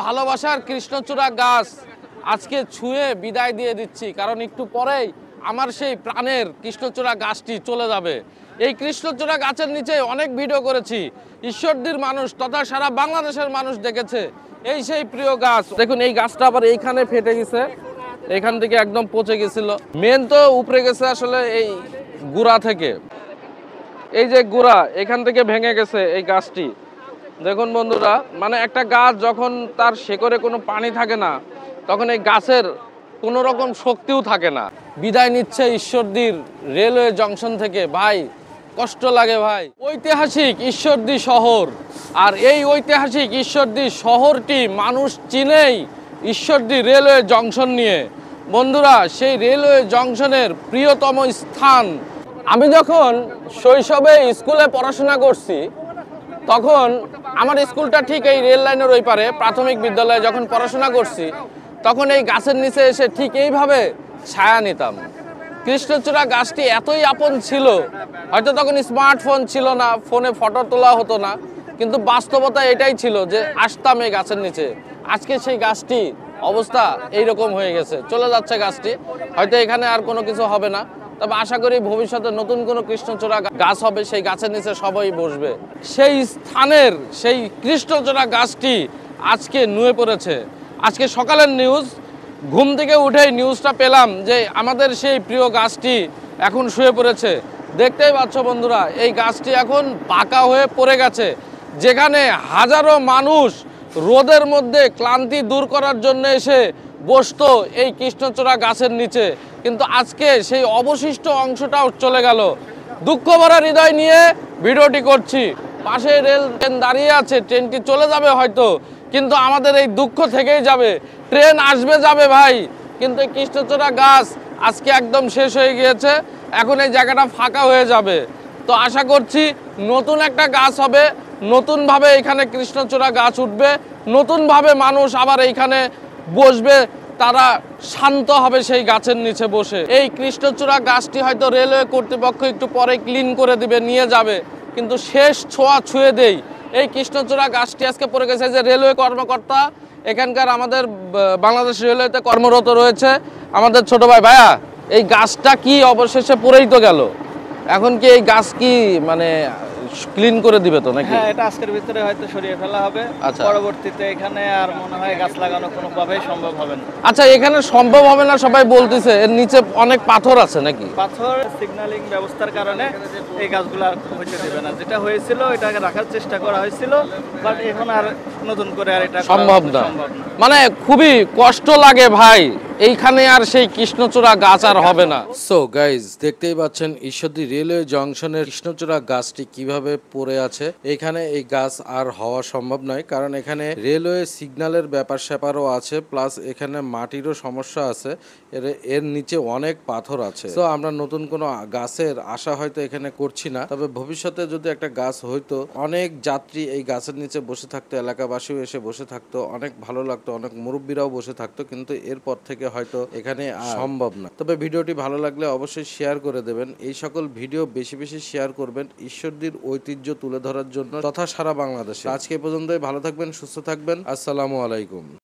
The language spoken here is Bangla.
ভালোবাসার কৃষ্ণচূড়া গাছ আজকে ছুঁয়ে বিদায় দিয়ে দিচ্ছি, কারণ একটু পরেই আমার সেই প্রাণের কৃষ্ণচূড়া গাছটি চলে যাবে। এই কৃষ্ণচূড়া গাছের নিচে অনেক ভিডিও করেছি, ঈশ্বরদীর মানুষ তথা সারা বাংলাদেশের মানুষ দেখেছে এই সেই প্রিয় গাছ। দেখুন এই গাছটা আবার এইখানে ফেটে গেছে, এখান থেকে একদম পচে গেছিল। মেন তো উপরে গেছে আসলে এই গুড়া থেকে, এই যে গুড়া এখান থেকে ভেঙে গেছে এই গাছটি। দেখুন বন্ধুরা, মানে একটা গাছ যখন তার শেকড়ে কোনো পানি থাকে না, তখন এই গাছের কোনো রকম শক্তিও থাকে না। বিদায় নিচ্ছে ঈশ্বরদীর রেলওয়ে জংশন থেকে। ভাই কষ্ট লাগে ভাই। ঐতিহাসিক ঈশ্বরদী শহর, আর এই ঐতিহাসিক ঈশ্বরদী শহরটি মানুষ চিনেই ঈশ্বরদী রেলওয়ে জংশন নিয়ে। বন্ধুরা, সেই রেলওয়ে জংশনের প্রিয়তম স্থান। আমি যখন শৈশবে স্কুলে পড়াশোনা করছি, তখন আমার স্কুলটা ঠিক এই রেল লাইনের ওই পারে, প্রাথমিক বিদ্যালয়ে যখন পড়াশোনা করছি, তখন এই গাছের নিচে এসে ঠিক এইভাবে ছায়া নিতাম। কৃষ্ণচূড়া গাছটি এতই আপন ছিল, হয়তো তখন স্মার্টফোন ছিল না, ফোনে ফটো তোলা হতো না, কিন্তু বাস্তবতা এটাই ছিল যে আসতাম এই গাছের নিচে। আজকে সেই গাছটি অবস্থা এইরকম হয়ে গেছে, চলে যাচ্ছে গাছটি, হয়তো এখানে আর কোনো কিছু হবে না। তবে আশা করি ভবিষ্যতে নতুন কোনো কৃষ্ণচূড়া গাছ হবে, সেই গাছের নিচে সবাই বসবে। সেই স্থানের সেই কৃষ্ণচূড়া গাছটি আজকে নুয়ে পড়েছে। আজকে সকালের নিউজ, ঘুম থেকে উঠেই নিউজটা পেলাম যে আমাদের সেই প্রিয় গাছটি এখন শুয়ে পড়েছে। দেখতেই পাচ্ছ বন্ধুরা, এই গাছটি এখন পাকা হয়ে পড়ে গেছে। যেখানে হাজারো মানুষ রোদের মধ্যে ক্লান্তি দূর করার জন্য এসে বসতো এই কৃষ্ণচূড়া গাছের নিচে, কিন্তু আজকে সেই অবশিষ্ট অংশটাও চলে গেল। দুঃখ ভরা হৃদয় নিয়ে ভিডিওটি করছি। পাশে রেল ট্রেন দাঁড়িয়ে আছে, ট্রেনটি চলে যাবে হয়তো, কিন্তু আমাদের এই দুঃখ থেকেই যাবে। ট্রেন আসবে যাবে ভাই, কিন্তু এই কৃষ্ণচূড়া গাছ আজকে একদম শেষ হয়ে গিয়েছে। এখন এই জায়গাটা ফাঁকা হয়ে যাবে। তো আশা করছি নতুন একটা গাছ হবে, নতুনভাবে এখানে কৃষ্ণচূড়া গাছ উঠবে, নতুনভাবে মানুষ আবার এইখানে বসবে, তারা শান্ত হবে সেই গাছের নিচে বসে। এই কৃষ্ণচূড়া গাছটি হয়তো রেলওয়ে কর্তৃপক্ষ একটু পরে ক্লিন করে দিবে, নিয়ে যাবে, কিন্তু শেষ ছোঁয়া ছুঁয়ে দেই এই কৃষ্ণচূড়া গাছটি আজকে পড়ে গেছে। যে রেলওয়ে কর্মকর্তা এখানকার আমাদের বাংলাদেশ রেলওয়েতে কর্মরত রয়েছে, আমাদের ছোট ভাই, ভাইয়া এই গাছটা কি অবশেষে পড়েই তো গেল, এখন কি এই গাছ কি মানে ক্লিন করে দিবে তো নাকি? হ্যাঁ, এটা আজকের ভিতরে হয়তো সরিয়ে ফেলা হবে। আচ্ছা। পরবর্তীতে এখানে আর মনে হয় গাছ লাগানো কোনোভাবেই সম্ভব হবে না। আচ্ছা, এখানে সম্ভব হবে না সবাই বলতেছে, এর নিচে অনেক পাথর আছে নাকি? পাথর সিগন্যালিং ব্যবস্থার কারণে এই গাছগুলো আর হইতে দেবে না। যেটা হয়েছিল এটাকে রাখার চেষ্টা করা হয়েছিল, বাট এখন আর নতুন করে আর এটা সম্ভব না। মানে খুবই কষ্ট লাগে ভাই, এইখানে আর সেই কৃষ্ণচূড়া গাছ আর হবে না। সো গাইজ, দেখতেই পাচ্ছেন ঈশ্বরদী রেলওয়ে জংশনের কৃষ্ণচূড়া গাছটি কিভাবে পড়ে আছে। এখানে এই গাছ আর হওয়া সম্ভব নয়, কারণ এখানে রেলওয়ে সিগন্যালের ব্যাপার স্যাপারও আছে, প্লাস এখানে মাটিরও সমস্যা আছে, এর নিচে অনেক পাথর আছে। তো আমরা নতুন কোনো গাছের আশা হয়তো এখানে করছি না, তবে ভবিষ্যতে যদি একটা গাছ হইতো, অনেক যাত্রী এই গাছের নিচে বসে থাকতো, এলাকাবাসীও এসে বসে থাকতো, অনেক ভালো লাগতো, অনেক মুরব্বীরাও বসে থাকতো, কিন্তু এরপর থেকে হয়তো এখানে সম্ভব না। তবে ভিডিওটি ভালো লাগলে অবশ্যই শেয়ার করে দেবেন। এই সকল ভিডিও বেশি বেশি শেয়ার করবেন ঈশ্বরদীর ঐতিহ্য তুলে ধরার জন্য তথা সারা বাংলাদেশে। আজকে পর্যন্তই, ভালো থাকবেন, সুস্থ থাকবেন, আসসালামু আলাইকুম।